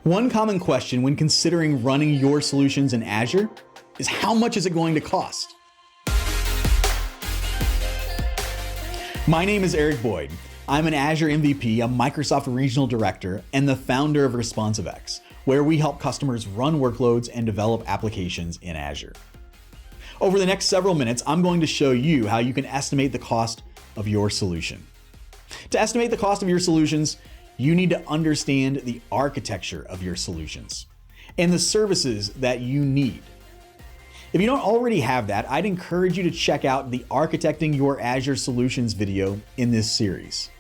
One common question when considering running your solutions in Azure is how much is it going to cost? My name is Eric Boyd. I'm an Azure MVP, a Microsoft Regional Director, and the founder of ResponsiveX, where we help customers run workloads and develop applications in Azure. Over the next several minutes, I'm going to show you how you can estimate the cost of your solution. To estimate the cost of your solutions, you need to understand the architecture of your solutions and the services that you need. If you don't already have that, I'd encourage you to check out the Architecting Your Azure Solutions video in this series.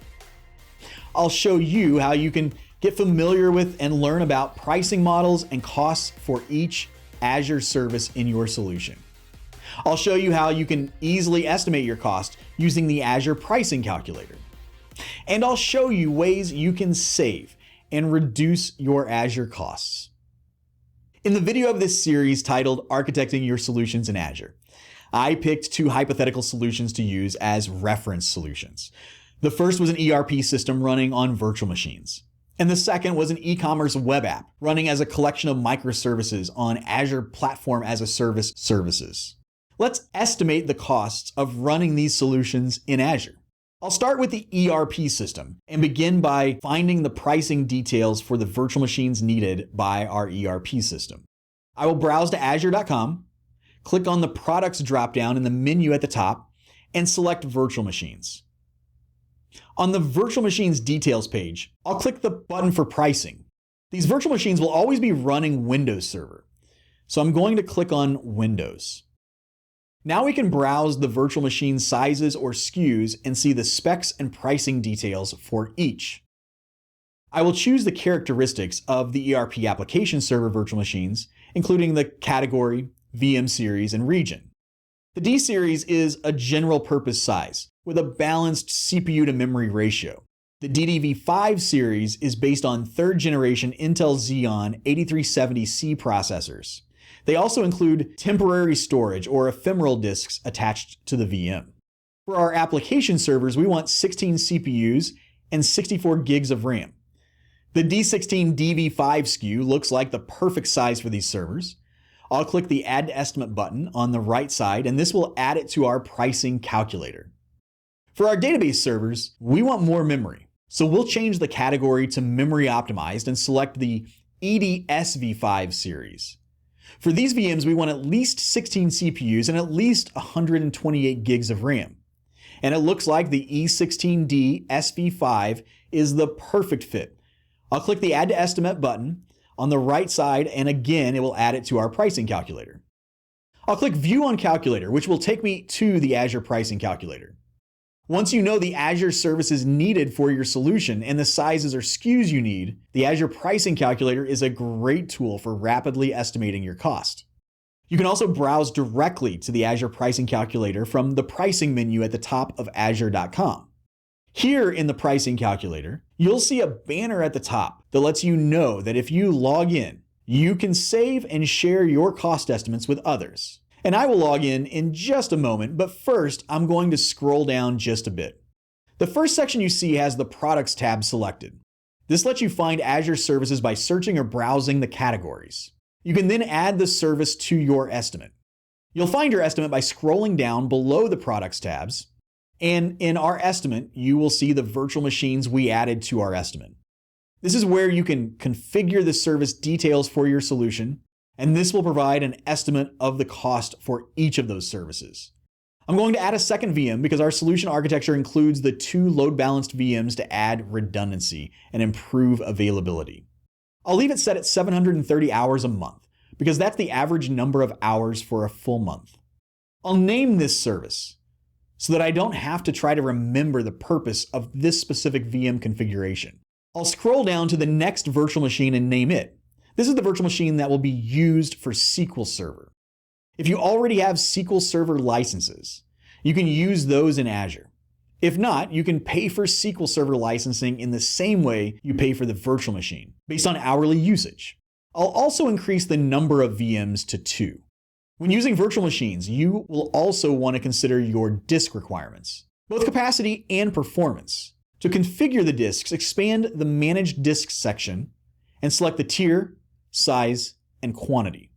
I'll show you how you can get familiar with and learn about pricing models and costs for each Azure service in your solution. I'll show you how you can easily estimate your cost using the Azure pricing calculator. And I'll show you ways you can save and reduce your Azure costs. In the video of this series titled Architecting Your Solutions in Azure, I picked two hypothetical solutions to use as reference solutions. The first was an ERP system running on virtual machines, and the second was an e-commerce web app running as a collection of microservices on Azure Platform as a Service services. Let's estimate the costs of running these solutions in Azure. I'll start with the ERP system and begin by finding the pricing details for the virtual machines needed by our ERP system. I will browse to azure.com, click on the products dropdown in the menu at the top, and select virtual machines. On the virtual machines details page, I'll click the button for pricing. These virtual machines will always be running Windows Server, so I'm going to click on Windows. Now we can browse the virtual machine sizes or SKUs and see the specs and pricing details for each. I will choose the characteristics of the ERP application server virtual machines, including the category, VM series, and region. The D series is a general purpose size with a balanced CPU to memory ratio. The DDV5 series is based on third generation Intel Xeon 8370C processors. They also include temporary storage or ephemeral disks attached to the VM. For our application servers, we want 16 CPUs and 64 gigs of RAM. The D16 DV5 SKU looks like the perfect size for these servers. I'll click the Add to Estimate button on the right side, and this will add it to our pricing calculator. For our database servers, we want more memory, so we'll change the category to memory optimized and select the EDSV5 series. For these VMs, we want at least 16 CPUs and at least 128 gigs of RAM. And it looks like the E16D SV5 is the perfect fit. I'll click the Add to Estimate button on the right side, and again, it will add it to our pricing calculator. I'll click View on Calculator, which will take me to the Azure pricing calculator. Once you know the Azure services needed for your solution and the sizes or SKUs you need, the Azure pricing calculator is a great tool for rapidly estimating your cost. You can also browse directly to the Azure pricing calculator from the pricing menu at the top of azure.com. Here in the pricing calculator, you'll see a banner at the top that lets you know that if you log in, you can save and share your cost estimates with others. And I will log in just a moment, but first I'm going to scroll down just a bit. The first section you see has the Products tab selected. This lets you find Azure services by searching or browsing the categories. You can then add the service to your estimate. You'll find your estimate by scrolling down below the Products tabs, and in our estimate, you will see the virtual machines we added to our estimate. This is where you can configure the service details for your solution, and this will provide an estimate of the cost for each of those services. I'm going to add a second VM because our solution architecture includes the two load balanced VMs to add redundancy and improve availability. I'll leave it set at 730 hours a month because that's the average number of hours for a full month. I'll name this service so that I don't have to try to remember the purpose of this specific VM configuration. I'll scroll down to the next virtual machine and name it. This is the virtual machine that will be used for SQL Server. If you already have SQL Server licenses, you can use those in Azure. If not, you can pay for SQL Server licensing in the same way you pay for the virtual machine, based on hourly usage. I'll also increase the number of VMs to 2. When using virtual machines, you will also want to consider your disk requirements, both capacity and performance. To configure the disks, expand the Manage Disks section and select the tier, size, and quantity.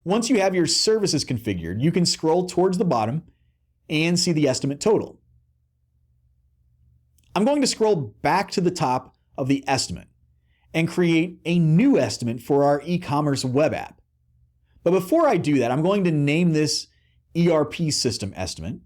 Once you have your services configured, you can scroll towards the bottom and see the estimate total. I'm going to scroll back to the top of the estimate and create a new estimate for our e-commerce web app. But before I do that, I'm going to name this ERP system estimate.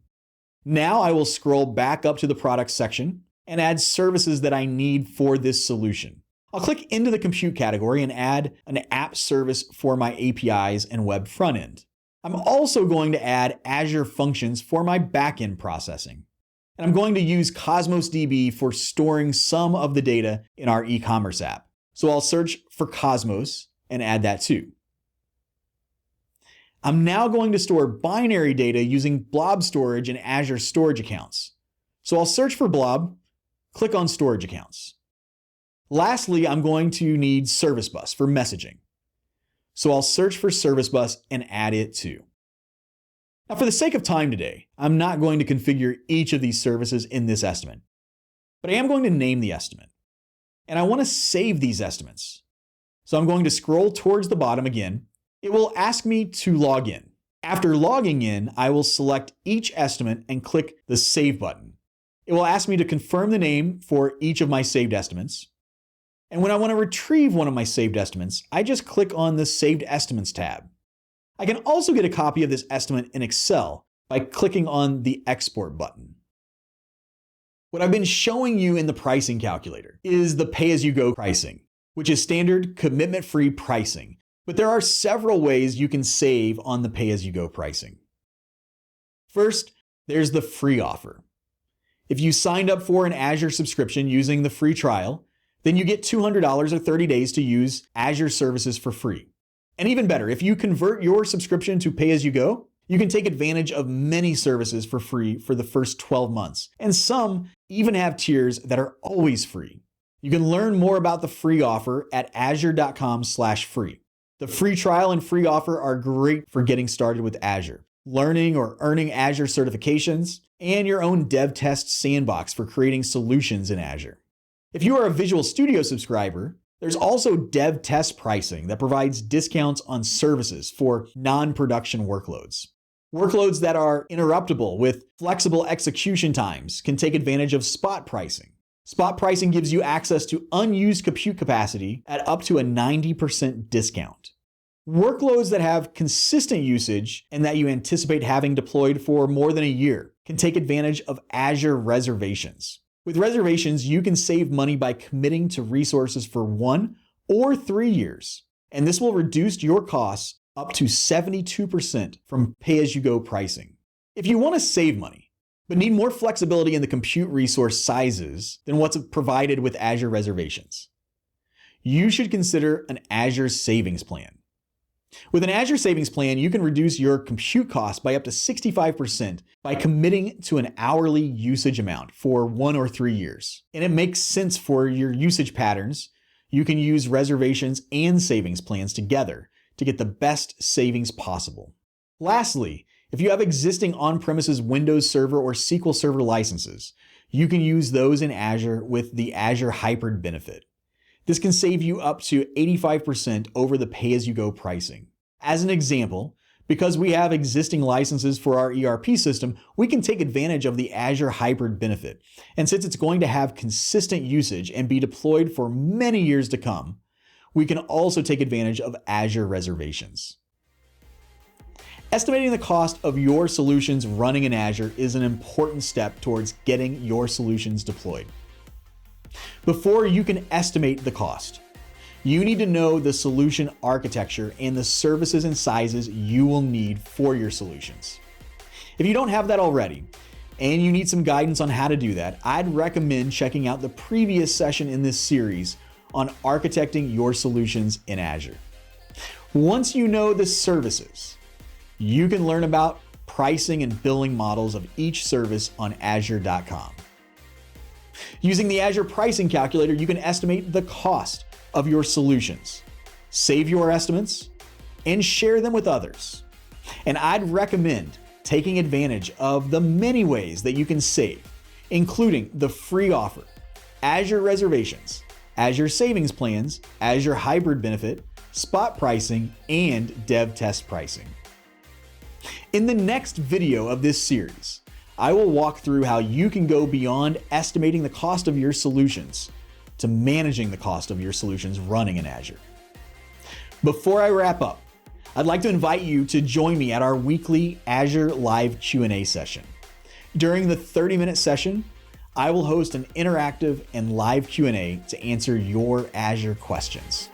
Now I will scroll back up to the products section and add services that I need for this solution. I'll click into the compute category and add an app service for my APIs and web front end. I'm also going to add Azure functions for my backend processing. And I'm going to use Cosmos DB for storing some of the data in our e-commerce app. So I'll search for Cosmos and add that too. I'm now going to store binary data using blob storage in Azure storage accounts. So I'll search for blob, click on storage accounts. Lastly, I'm going to need Service Bus for messaging. So I'll search for Service Bus and add it too. Now, for the sake of time today, I'm not going to configure each of these services in this estimate, but I am going to name the estimate. And I want to save these estimates. So I'm going to scroll towards the bottom again. It will ask me to log in. After logging in, I will select each estimate and click the Save button. It will ask me to confirm the name for each of my saved estimates. And when I want to retrieve one of my saved estimates, I just click on the Saved Estimates tab. I can also get a copy of this estimate in Excel by clicking on the Export button. What I've been showing you in the pricing calculator is the pay-as-you-go pricing, which is standard commitment-free pricing. But there are several ways you can save on the pay-as-you-go pricing. First, there's the free offer. If you signed up for an Azure subscription using the free trial, then you get $200 or 30 days to use Azure services for free. And even better, if you convert your subscription to pay-as-you-go, you can take advantage of many services for free for the first 12 months. And some even have tiers that are always free. You can learn more about the free offer at azure.com/free. The free trial and free offer are great for getting started with Azure, learning or earning Azure certifications, and your own dev test sandbox for creating solutions in Azure. If you are a Visual Studio subscriber, there's also dev test pricing that provides discounts on services for non-production workloads. Workloads that are interruptible with flexible execution times can take advantage of spot pricing. Spot pricing gives you access to unused compute capacity at up to a 90% discount. Workloads that have consistent usage and that you anticipate having deployed for more than a year can take advantage of Azure reservations. With reservations, you can save money by committing to resources for 1 or 3 years, and this will reduce your costs up to 72% from pay-as-you-go pricing. If you want to save money, but need more flexibility in the compute resource sizes than what's provided with Azure reservations, you should consider an Azure savings plan. With an Azure savings plan, you can reduce your compute costs by up to 65% by committing to an hourly usage amount for 1 or 3 years. And it makes sense for your usage patterns. You can use reservations and savings plans together to get the best savings possible. Lastly, if you have existing on-premises Windows Server or SQL Server licenses, you can use those in Azure with the Azure Hybrid benefit. This can save you up to 85% over the pay-as-you-go pricing. As an example, because we have existing licenses for our ERP system, we can take advantage of the Azure Hybrid benefit. And since it's going to have consistent usage and be deployed for many years to come, we can also take advantage of Azure reservations. Estimating the cost of your solutions running in Azure is an important step towards getting your solutions deployed. Before you can estimate the cost, you need to know the solution architecture and the services and sizes you will need for your solutions. If you don't have that already, and you need some guidance on how to do that, I'd recommend checking out the previous session in this series on architecting your solutions in Azure. Once you know the services, you can learn about pricing and billing models of each service on azure.com. Using the Azure pricing calculator, you can estimate the cost of your solutions, save your estimates, and share them with others. And I'd recommend taking advantage of the many ways that you can save, including the free offer, Azure reservations, Azure Savings Plans, Azure Hybrid Benefit, spot pricing, and dev test pricing. In the next video of this series, I will walk through how you can go beyond estimating the cost of your solutions to managing the cost of your solutions running in Azure. Before I wrap up, I'd like to invite you to join me at our weekly Azure Live Q&A session. During the 30-minute session, I will host an interactive and live Q&A to answer your Azure questions.